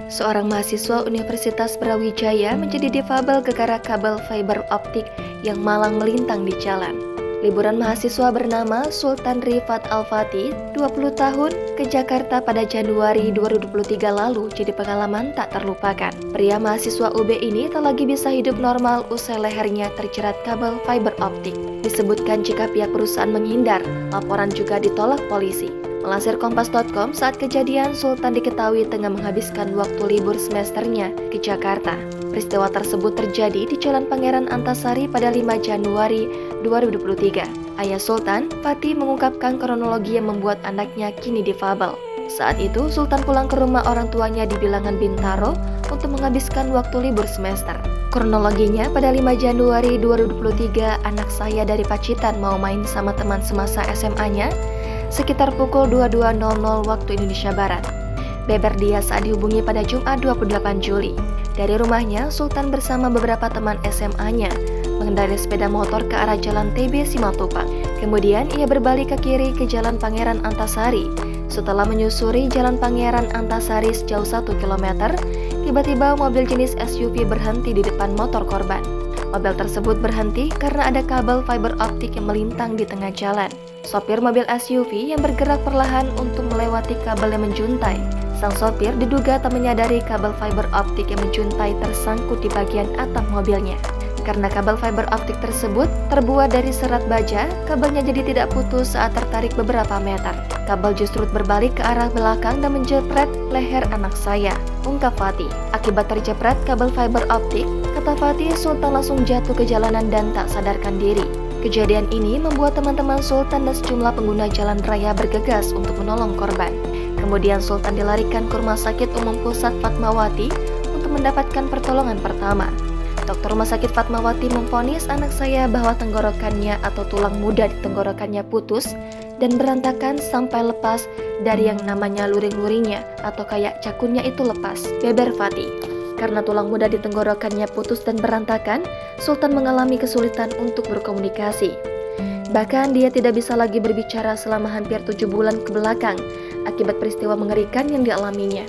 Seorang mahasiswa Universitas Brawijaya menjadi difabel gara-gara kabel fiber optik yang malang melintang di jalan. Liburan mahasiswa bernama Sultan Rifat Al-Fatih, 20 tahun, ke Jakarta pada Januari 2023 lalu jadi pengalaman tak terlupakan. Pria mahasiswa UB ini tak lagi bisa hidup normal usai lehernya terjerat kabel fiber optik. Disebutkan jika pihak perusahaan menghindar, laporan juga ditolak polisi. Melansir Kompas.com, saat kejadian Sultan diketahui tengah menghabiskan waktu libur semesternya ke Jakarta. Peristiwa tersebut terjadi di Jalan Pangeran Antasari pada 5 Januari 2023. Ayah Sultan, Fatih, mengungkapkan kronologi yang membuat anaknya kini difabel. Saat itu, Sultan pulang ke rumah orang tuanya di Bilangan Bintaro untuk menghabiskan waktu libur semester. Kronologinya, pada 5 Januari 2023, anak saya dari Pacitan mau main sama teman semasa SMA-nya sekitar pukul 22.00 waktu Indonesia Barat. Beber dia saat dihubungi pada Jumat 28 Juli. Dari rumahnya, Sultan bersama beberapa teman SMA-nya mengendarai sepeda motor ke arah Jalan TB Simatupang. Kemudian ia berbalik ke kiri ke Jalan Pangeran Antasari. Setelah menyusuri Jalan Pangeran Antasari sejauh 1 km, tiba-tiba mobil jenis SUV berhenti di depan motor korban. Mobil tersebut berhenti karena ada kabel fiber optik yang melintang di tengah jalan. Sopir mobil SUV yang bergerak perlahan untuk melewati kabel yang menjuntai. Sang sopir diduga tak menyadari kabel fiber optik yang menjuntai tersangkut di bagian atap mobilnya. Karena kabel fiber optik tersebut terbuat dari serat baja, kabelnya jadi tidak putus saat tertarik beberapa meter. Kabel justru berbalik ke arah belakang dan menjepret leher anak saya, ungkap Fatih. Akibat terjepret kabel fiber optik, kata Fatih, Sultan langsung jatuh ke jalanan dan tak sadarkan diri. Kejadian ini membuat teman-teman Sultan dan sejumlah pengguna jalan raya bergegas untuk menolong korban. Kemudian Sultan dilarikan ke Rumah Sakit Umum Pusat Fatmawati untuk mendapatkan pertolongan pertama. Dokter Rumah Sakit Fatmawati memvonis anak saya bahwa tenggorokannya atau tulang muda di tenggorokannya putus dan berantakan sampai lepas dari yang namanya luring-luringnya atau kayak cakunnya itu lepas, beber Fatih. Karena tulang muda di tenggorokannya putus dan berantakan, Sultan mengalami kesulitan untuk berkomunikasi. Bahkan dia tidak bisa lagi berbicara selama hampir 7 bulan ke belakang akibat peristiwa mengerikan yang dialaminya.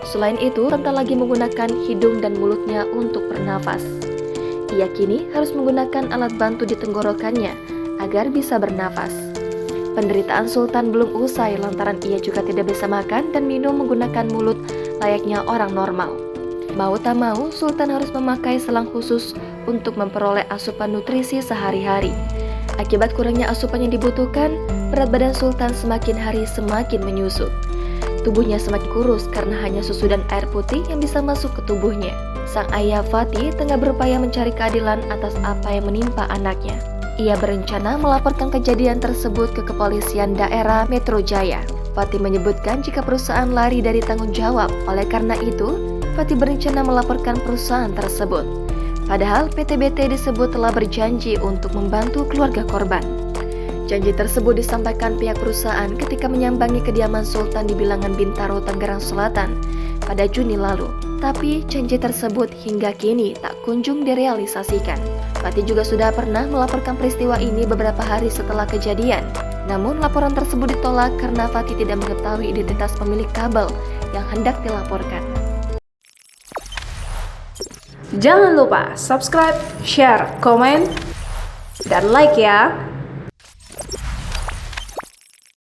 Selain itu, Sultan lagi menggunakan hidung dan mulutnya untuk bernafas. Ia kini harus menggunakan alat bantu di tenggorokannya agar bisa bernafas. Penderitaan Sultan belum usai lantaran ia juga tidak bisa makan dan minum menggunakan mulut layaknya orang normal. Mau tak mau, Sultan harus memakai selang khusus untuk memperoleh asupan nutrisi sehari-hari. Akibat kurangnya asupan yang dibutuhkan, berat badan Sultan semakin hari semakin menyusut. Tubuhnya semakin kurus karena hanya susu dan air putih yang bisa masuk ke tubuhnya. Sang ayah Fatih tengah berupaya mencari keadilan atas apa yang menimpa anaknya. Ia berencana melaporkan kejadian tersebut ke Kepolisian Daerah Metro Jaya. Fatih menyebutkan jika perusahaan lari dari tanggung jawab. Oleh karena itu, Fatih berencana melaporkan perusahaan tersebut. Padahal PTBT disebut telah berjanji untuk membantu keluarga korban. Janji tersebut disampaikan pihak perusahaan ketika menyambangi kediaman Sultan di Bilangan Bintaro, Tangerang Selatan pada Juni lalu. Tapi janji tersebut hingga kini tak kunjung direalisasikan. Fatih juga sudah pernah melaporkan peristiwa ini beberapa hari setelah kejadian. Namun laporan tersebut ditolak karena Fatih tidak mengetahui identitas pemilik kabel yang hendak dilaporkan. Jangan lupa subscribe, share, komen, dan like ya!